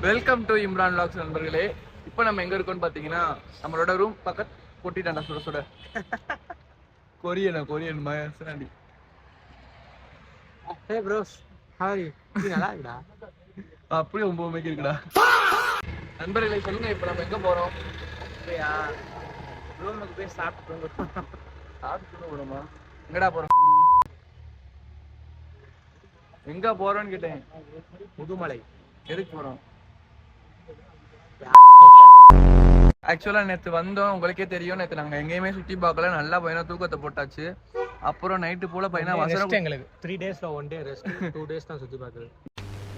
Welcome to Imran vlogs நண்பர்களே. இப்போ நம்ம எங்க இருக்கோம்னு பாத்தீங்கன்னா நம்மளோட ரூம் பக்கத்து கொட்டிட்டாண்டா சுட சுட கொரியன் மயசனாண்டி. ஹே ப்ரோஸ் ஹாய், நல்லா இருக்குடா. அப்படியே 9 மணிக்கு இருக்குடா. நண்பர்களே சொல்லுங்க, இப்போ நம்ம எங்க போறோம்? அப்படியா, ரூமுக்கு போய் சாப்பிட்டு போறோமா? எங்கடா போறோம்? எங்க போறோம்னு கேட்டேன். முதுமலை. எதுக்கு போறோம்? ஆக்சுவலா நேற்று வந்தோம், உங்களுக்கே தெரியும். நேற்று நாங்கள் எங்கேயுமே சுற்றி பார்க்கல, நல்லா பையனா தூக்கத்தை போட்டாச்சு. அப்புறம் நைட்டு போல பையனா வசனம் எங்களுக்கு 3 டேஸ்ல 1 டே ரெஸ்ட், 2 டேஸ் தான் சுற்றி பார்க்குறது.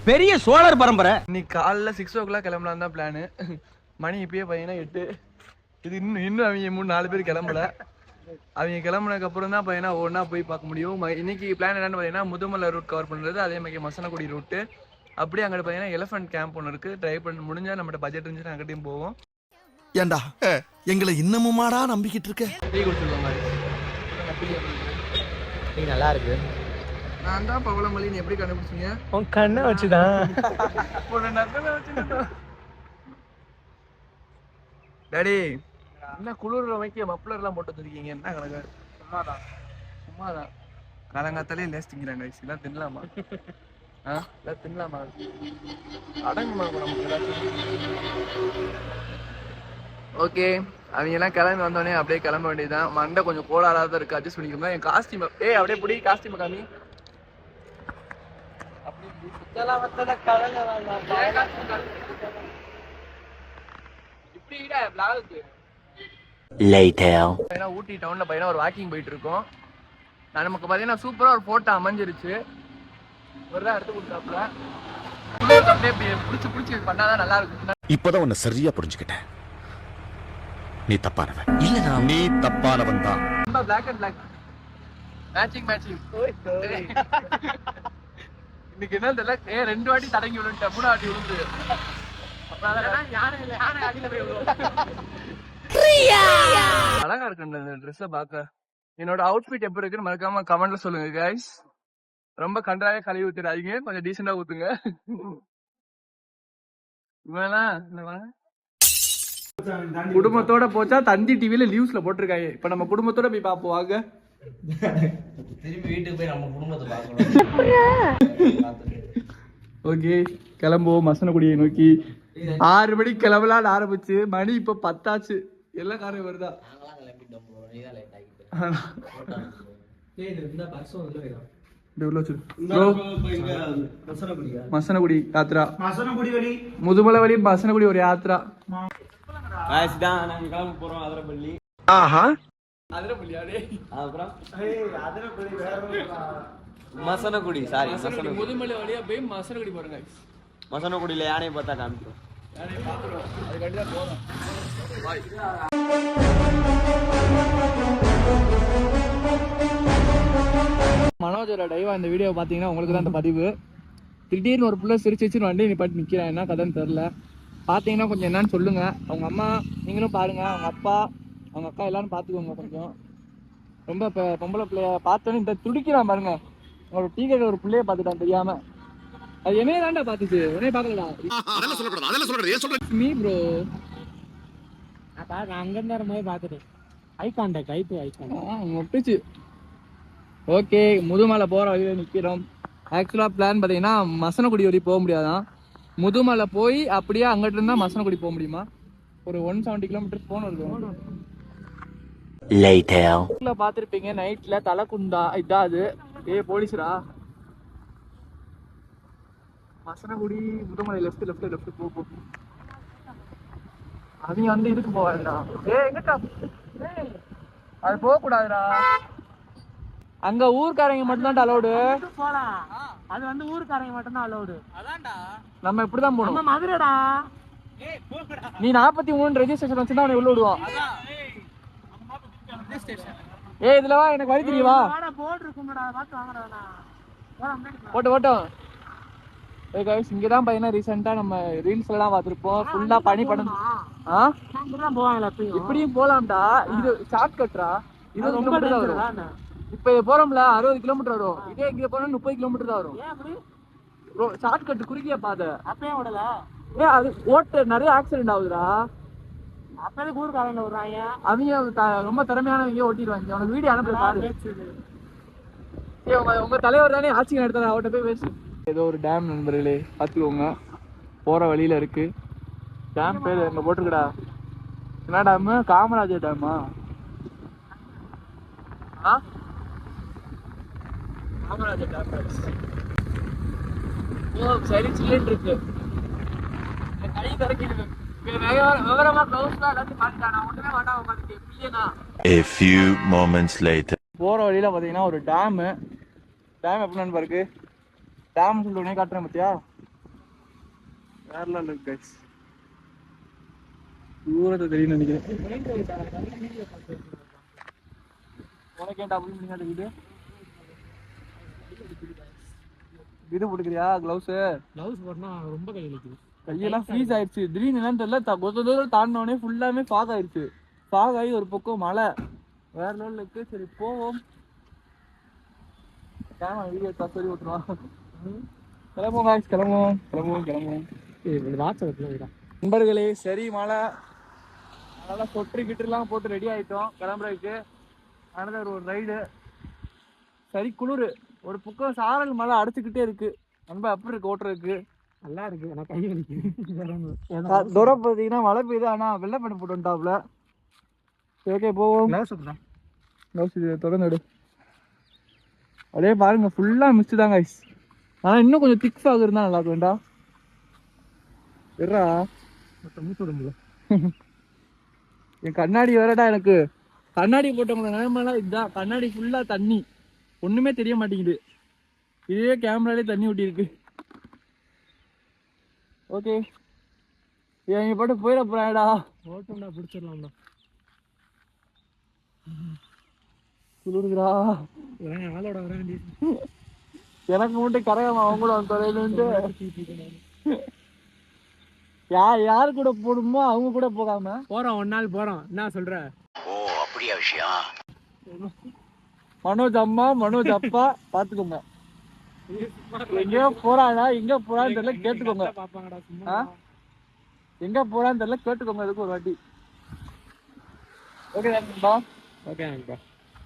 பெரிய சோழர் பரம்பரை. இன்னைக்கு காலைல 6 o'clock கிளம்பலாம் தான் பிளானு. மணி இப்பயே பையனா 8. இது இன்னும் அவங்க 3-4 பேர் கிளம்பல. அவங்க கிளம்புனதுக்கு அப்புறம் தான் பையனா ஒன்றா போய் பார்க்க முடியும். இன்னைக்கு பிளான் என்னன்னு பார்த்தீங்கன்னா முதுமலை ரூட் கவர் பண்ணுறது, அதே மாதிரி மசனகுடி ரூட்டு. அப்படியே அங்கிட்ட பார்த்தீங்கன்னா எலிஃபென்ட் கேம்ப் ஒன்று இருக்குது. ட்ரை பண்ண முடிஞ்சால் நம்மகிட்ட பட்ஜெட் இருந்துச்சுன்னா அங்கிட்டையும் போவோம். ஏண்டா எங்களை இன்னமுமாடா நம்பிக்கிட்டு இருக்க? டீ குடிச்சிருக்கோம். டீ நல்லா இருக்கு. நான் தான் பவளமல்லின்னு எப்படி கண்டுபிடிச்சிங்க? உன் கண்ணை வச்சுதான். டாடி என்ன குளிர்ற வைக்க மப்ளர் எல்லாம் போட்டு வச்சிருக்கீங்க? என்ன கணக்கு? சும்மாதான் காலங்காத்தாலே லேஸ் திங்கிறாங்க. இதெல்லாம் தின்னலாமா? தின்னலாமா? அடங்குமா நமக்கு? ஓகே, அவங்க எல்லாம் கிளம்பி வந்தோடனே அப்படியே கிளம்ப வேண்டியதுதான். மண்டை கொஞ்சம் கோளாறாதான் இருக்கு, அட்ஜஸ்ட் பண்ணிக்கோங்க. என் காஸ்டியூம் அப்படியே பிடி காஸ்டியூம் காமி. ஊட்டி டவுன்ல பையனா ஒரு வாக்கிங் போயிட்டு இருக்கோம். நான் நமக்கு பாத்தீங்கன்னா சூப்பரா ஒரு போட்டோ அமைஞ்சிருச்சு. ஒரு எடுத்து கொடுத்தாப்புல புடிச்சு பண்ணாதான் நல்லா இருக்கும். இப்பதான் உன்னை சரியா புரிஞ்சுக்கிட்டேன். நீ தப்பானவன் இல்ல, நீ தப்பானவன் தான். Black and black matching. இன்னைக்கு என்ன தெரியல, 2 வாட்டி தடங்கி விழுந்துட்டேன், 3 வாட்டி விழுந்து. அழகா இருக்கு இந்த ட்ரெஸ்ஸை பார்க்க. என்னோட அவுட்ஃபிட் எப்படி இருக்குன்னு மறக்காம கமெண்ட்ல சொல்லுங்க கைஸ். ரொம்ப கண்டாவே கழுவி ஊத்துறாதீங்க, கொஞ்சம் டீசெண்டா ஊத்துங்க. குடும்பத்தோட போச்சா தந்தி டிவில நியூஸ்ல போட்டிருக்காங்க. இப்ப நம்ம குடும்பத்தோட போய் பாப்போம் வாங்க. திரும்பி வீட்டுக்கு போய் நம்ம குடும்பத்தை பார்க்கணும். ஓகே, கிளம்புவோம் மசனகுடியை நோக்கி. 6 மணிக்கு கிளம்பலான்னு ஆரம்பிச்சு மணி இப்ப 10 ஆச்சு. எல்லா காரையும் வருதா? மசனகுடி யாத்ரா, முதுமலை வழி மசனகுடி ஒரு யாத்ரா. மசனகுடி சாரி முதுமலை வழியா போய் மசனகுடி போறேங்க. மசனகுடியில யானையை பார்த்தா காமிக்கிறோம். மனோஜோட டைவா இந்த வீடியோ பாத்தீங்கன்னா உங்களுக்கு தான் அந்த பதிவு. திடீர்னு ஒரு புள்ள சிரிச்சு வண்டி நீ பாட்டு நிக்கிறேன், என்ன கதைன்னு தெரியல. பாத்தீங்கன்னா கொஞ்சம் என்னன்னு சொல்லுங்க. அவங்க அம்மா நீங்களும் பாருங்க, அவங்க அப்பா அவங்க அக்கா எல்லாரும் பாத்துக்கோங்க. கொஞ்சம் ரொம்ப பொம்பளை பிள்ளைய பார்த்தோன்னு இந்த துடிக்கிறான் பாருங்க. ஒரு டீ கடை ஒரு பிள்ளைய பாத்துட்டான் தெரியாம. அது என்னைய தாண்டா பாத்துச்சு, உடனே பாக்கலடா. மீ ப்ரோ அங்க இருந்த மாதிரி பாத்துட்டேன். ஐ கான்டாக்ட் ஒட்டுச்சு. ஓகே, முதுமலை போற வழியில நிக்கிறோம். ஆக்சுவலா பிளான் பாத்தீங்கன்னா மசனகுடி வழி போக முடியாதான். முதுமலை போய் அப்படியே அங்கிட்டு இருந்தா மசனகுடி போக முடியுமா? ஒரு 170 கிலோமீட்டர் போகணும். பாத்திருப்பீங்க நைட்ல தலைக்குண்டா இதாது. போலீஸ்ரா. மசனகுடி முதுமலை லெஃப்ட் போ. அவங்க வந்து இதுக்கு போவாதுடா. எங்கட்டா அது போக கூடாதுடா. அங்க ஊர்க்காரங்க மட்டும் தான் அலௌடு. அது வந்து ஊர்க்காரங்க மட்டும் தான் அலௌடு. நம்ம இப்படிதான் போகணும். நம்ம மதுரைடா. நீ 43 ரெஜிஸ்ட்ரேஷன் வச்சு தான் உன்னை உள்ள விடுவோம். இதுல வா, எனக்கு வழி தெரியவா? போட்டோம். இங்கதான் பையனா ரீசெண்டா நம்ம ரீல்ஸ் எல்லாம் பாத்துருப்போம். ஃபுல்லா பனி படம். இப்படியும் போலாம்டா. இது ஷார்ட் கட்ரா. 20 கிலோமீட்டர் தான் வரும். இப்ப போறோம்ல 60 கிலோமீட்டர் வரும். இதே இங்க போனா 30 கிலோமீட்டர் தான் வரும். ஷார்ட் கட் குறுகிய பாதை. அப்பயே விடல. அது ஓட்டு நிறைய ஆக்சிடென்ட் ஆகுதுடா. அப்பவே ஊருக்காரங்க வருவாங்க. அவங்க ரொம்ப திறமையானவங்க ஓட்டிடுவாங்க. உனக்கு வீடியோ அனுப்பி பாரு. உங்க தலைவர் தானே ஆட்சி நடத்துறாரு, அவர்கிட்ட போய் பேசு. ஏதோ ஒரு டேம் நண்பர்களே, பார்த்துக்கோங்க. போற வழியில இருக்கு டேம். பேர் எங்க போட்டிருக்கடா, என்ன டேம்? காமராஜர் டேமா? காமராஜர் டேம். ஓ சரி, சில்லுன்னு இருக்கு. கை கறக்கிட்டு விவரமா க்ளவுஸ்லாம் எல்லாத்தையும் மாட்டிட்டானா, ஒண்ணுமே மாட்டாம பார்த்துட்டு பிள்ளைனா. A few moments later. போற வழியில பாத்தீங்கன்னா ஒரு டேம். டேம் எப்படின்னு பாருக்கு. டேம் சொல்லி உடனே காட்டுறேன் பார்த்தியா, வேறலாம் இருக்கு கைஸ். தூரத்தை தெரியும் நினைக்கிறேன். உனக்கு ஏன்டா அப்படி முடியாது வீடு? இது போட்டுக்கிறியா க்ளவுஸ்? க்ளவுஸ் போட்டா ரொம்ப கை வலிக்குது. கையெல்லாம் ஃப்ரீஸ் ஆயிடுச்சு. திடீர்னு என்னன்னு தெரியல, கொஞ்ச தூரம் தாண்டினோடனே ஃபுல்லாமே ஃபாக் ஆயிடுச்சு. ஃபாக் ஆகி ஒரு பக்கம் மழை வேற லெவலில் இருக்கு. சரி போவோம். வீடியோ சொல்லி விட்டுருவான். கிளம்புவோம் காய்ஸ், கிளம்புவோம் கிளம்புவோம் கிளம்புவோம். நண்பர்களே சரி மழை, அதனால சொட்டு கிட்டுலாம் போட்டு ரெடி ஆயிட்டோம் கிளம்புறதுக்கு. அனதர் ஒரு ரைடு. சரி குளிர், ஒரு பக்கம் சாரல் மழை அடிச்சுக்கிட்டே இருக்கு. நண்பா அப்படி இருக்கு ஓட்டுறதுக்கு. நல்லா இருக்கு, எனக்கு கை வலிக்குது. தூரம் பார்த்தீங்கன்னா மழை பெய்யுது, ஆனா வெள்ளை பண்ணி போட்டு வந்துட்டாப்ல. ஓகே போவோம். தொடர்ந்து அப்படியே பாருங்க, ஃபுல்லா மிஸ்ட் தான் கைஸ். ஆனா இன்னும் கொஞ்சம் திக் ஃபாக் இருந்தா நல்லா இருக்கும்டா. இருடா என் கண்ணாடி வேறடா. எனக்கு கண்ணாடி போட்டவங்க நிலைமைலாம் இதுதான். கண்ணாடி ஃபுல்லா தண்ணி, ஒண்ணுமே தெரிய மாட்டேங்குது. இதே கேமராலே தண்ணி ஊட்டி இருக்கு. ஓகே இங்க பாட்டு போயிட போறாடா. ஓட்டம்டா, பிடிச்சிடலாம்டா. குளிருதுடா. ஆளோட வரேன். எனக்கு மட்டும் கரையாம அவங்க கூட தொலைலுண்டு. யாரு கூட போடுமோ அவங்க கூட போகாம போறோம். ஒரு நாள் போறோம். என்ன சொல்ற? ஓ அப்படியா விஷயம்? மனோஜ் அம்மா மனோஜ் அப்பா பாத்துக்கோங்க. எங்கேயோ போறானா, எங்க போறான்னு தெரியல, கேட்டுக்கோங்க. எங்க போறான்னு தெரியல, கேட்டுக்கோங்க அதுக்கு ஒரு வாட்டி. ஓகே நண்பா. ஓகே நண்பா.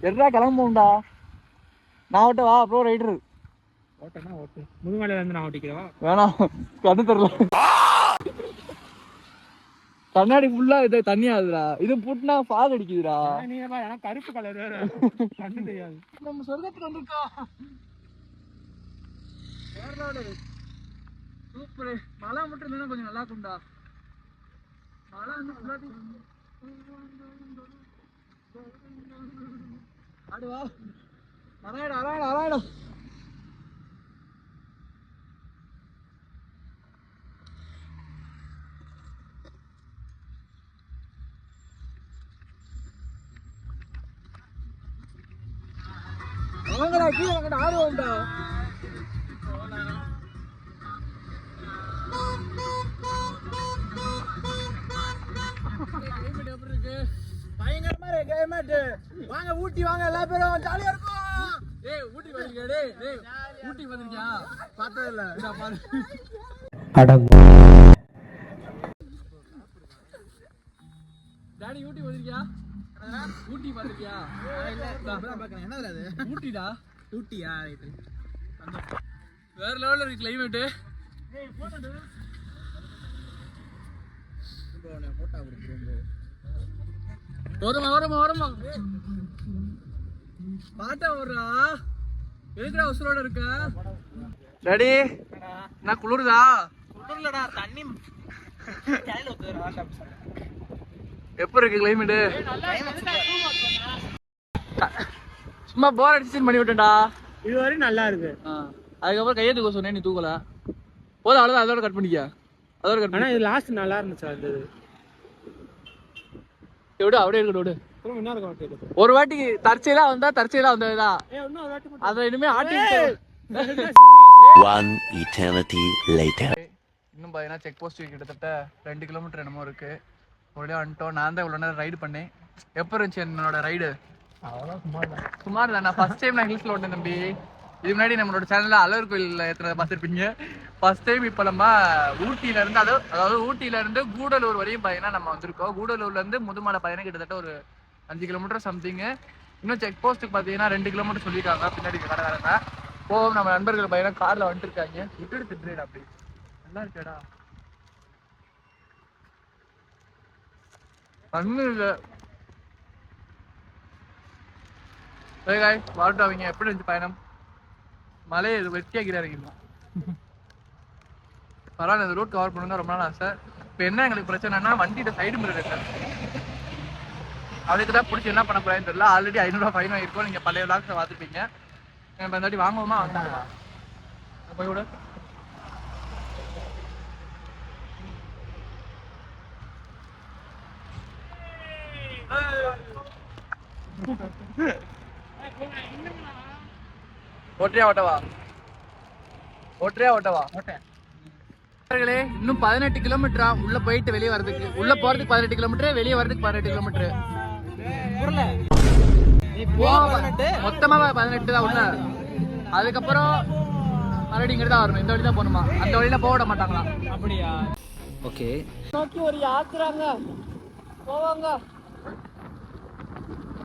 எட்ரா கிளம்புவோம்டா. நான் ஓட்ட வா ப்ரோ ரைடரு. ஓட்டனா ஓட்டு. முதுமலையில இருந்து நான் ஓட்டிக்கிறவா? வேணாம், கண்ணு தெரியல. கண்ணாடி ஃபுல்லா இது தண்ணி ஆகுதுடா. இது புட்டுனா ஃபாக் அடிக்குதுடா. எனக்கு கருப்பு கலர் வேற கண்ணு தெரியாது. நம்ம சொர்க்கத்துக்கு வந்திருக்கோம். சூப்பர். மழை மட்டும் இருந்தா கொஞ்சம் நல்லா இருக்கும்டா. மழை வந்து ஆடுவா அராயிடும் அராயிடும் அராயிடும். வாங்கடா கீழே வாங்கடா, ஆடுவோம்டா. பயங்கரமா இருக்கு கிளைமேட். வாங்க ஊட்டி வாங்க, எல்லா பேரும் ஜாலியா இருக்கும். ஏய் ஊட்டி வந்திருக்கியா? டேய் ஊட்டி வந்திருக்கியா? பார்த்ததே இல்ல. இதா பாரு. டாடி ஊட்டி வந்திருக்கியா? ஊட்டி வந்திருக்கியா? என்னடா அது? ஊட்டிடா. ஊட்டியா? வேற லெவல்ல இருக்கு கிளைமேட். ஏய் போடா. போட்டா குடுக்குறோம். ஓரமா பாட்டா ஓடுறா. எதுக்குடா உசுரோட இருக்க? டாடி என்ன குளிருதா? குளிர்லடா, தண்ணி கையில ஊத்துறா. எப்படி இருக்கு கிளைமேட்? சும்மா போர் அடிச்சு பண்ணி விட்டேன்டா. இதுவரையும் நல்லா இருக்கு. அதுக்கப்புறம் கையை தூக்க சொன்னேன், நீ தூக்கல. போதும் அவ்வளோதான். அதோட கட் பண்ணிக்க. அதோட கட் பண்ணி. இது லாஸ்ட் நல்லா இருந்துச்சு. அது விடு, அப்படியே இருக்கட்டும். ஒரு வாட்டி தற்செயலா வந்ததுதான். அதை இனிமே ஆட்டி. One eternity later. இன்னும் பாத்தீங்கன்னா செக் போஸ்ட் கிட்டத்தட்ட 2 கிலோமீட்டர் என்னமோ இருக்கு. ஒரே வந்துட்டோம். நான் தான் இவ்வளோ நேரம் ரைடு பண்ணேன். எப்போ இருந்துச்சு என்னோட ரைடு? சுமார் தான். நான் ஃபர்ஸ்ட் டைம் நான் ஹில்ஸ்ல ஓட்டேன் தம்பி. இது முன்னாடி நம்மளோட சேனல்ல அழகர் கோயில் ஏத்துறத பார்த்துருப்பீங்க. ஃபர்ஸ்ட் டைம் இப்போ நம்ம ஊட்டியில இருந்து அதாவது ஊட்டியில இருந்து கூடலூர் வரையும் பார்த்தீங்கன்னா நம்ம வந்திருக்கோம். கூடலூர்ல இருந்து முதுமலை பயணம் கிட்டத்தட்ட ஒரு 5 கிலோமீட்டர் சம்திங். இன்னும் செக் போஸ்ட்டுக்கு பார்த்தீங்கன்னா 2 கிலோமீட்டர் சொல்லியிருக்காங்க பின்னாடி கடைக்காரங்க. போவோம் நம்ம நண்பர்கள் பையனா கார்ல வந்துட்டு இருக்காங்க. விட்டுடு திட்டுறேன் அப்படி நல்லா இருக்கேடா கண்ணு இல்லை. வாழ்ட்டு அவங்க எப்படி இருந்துச்சு பயணம்? மலையை வெட்டியாக்கிறாருங்களா? பரவாயில்ல, இந்த ரூட் கவர் பண்ணணும் ரொம்ப நாள் ஆசை. இப்போ என்ன எங்களுக்கு பிரச்சனைனா வண்டியில சைடு மிரர் இல்லை. அதுக்கு தான் பிடிச்சி என்ன பண்ண போறேன்னு தெரியல. ஆல்ரெடி 500 ரூபா ஃபைன் வாங்கிருக்கோம். நீங்கள் பழைய விளாக்ஸை பார்த்துருப்பீங்க. இப்போ இந்த வாட்டி வாங்குவோமா வந்தாங்களா போய் விட ஓட்டறியா ஓட்டவா? ஓட்டறியா ஓட்டவா? இன்னும் 18 கிலோமீட்டரா உள்ள போயிட்டு வெளியே வரதுக்கு. உள்ள போறதுக்கு 18 கிலோமீட்டர், வெளியே வரதுக்கு 18 கிலோமீட்டர். மொத்தமா 18 தான் உள்ள. அதுக்கப்புறம் மறுபடியும் இங்க தான் வரணும். இந்த வழி தான் போகணுமா? அந்த வழியில போக விட மாட்டாங்களா? அப்படியா? ஓகே. நோக்கி ஒரு யாத்திராங்க போவாங்க.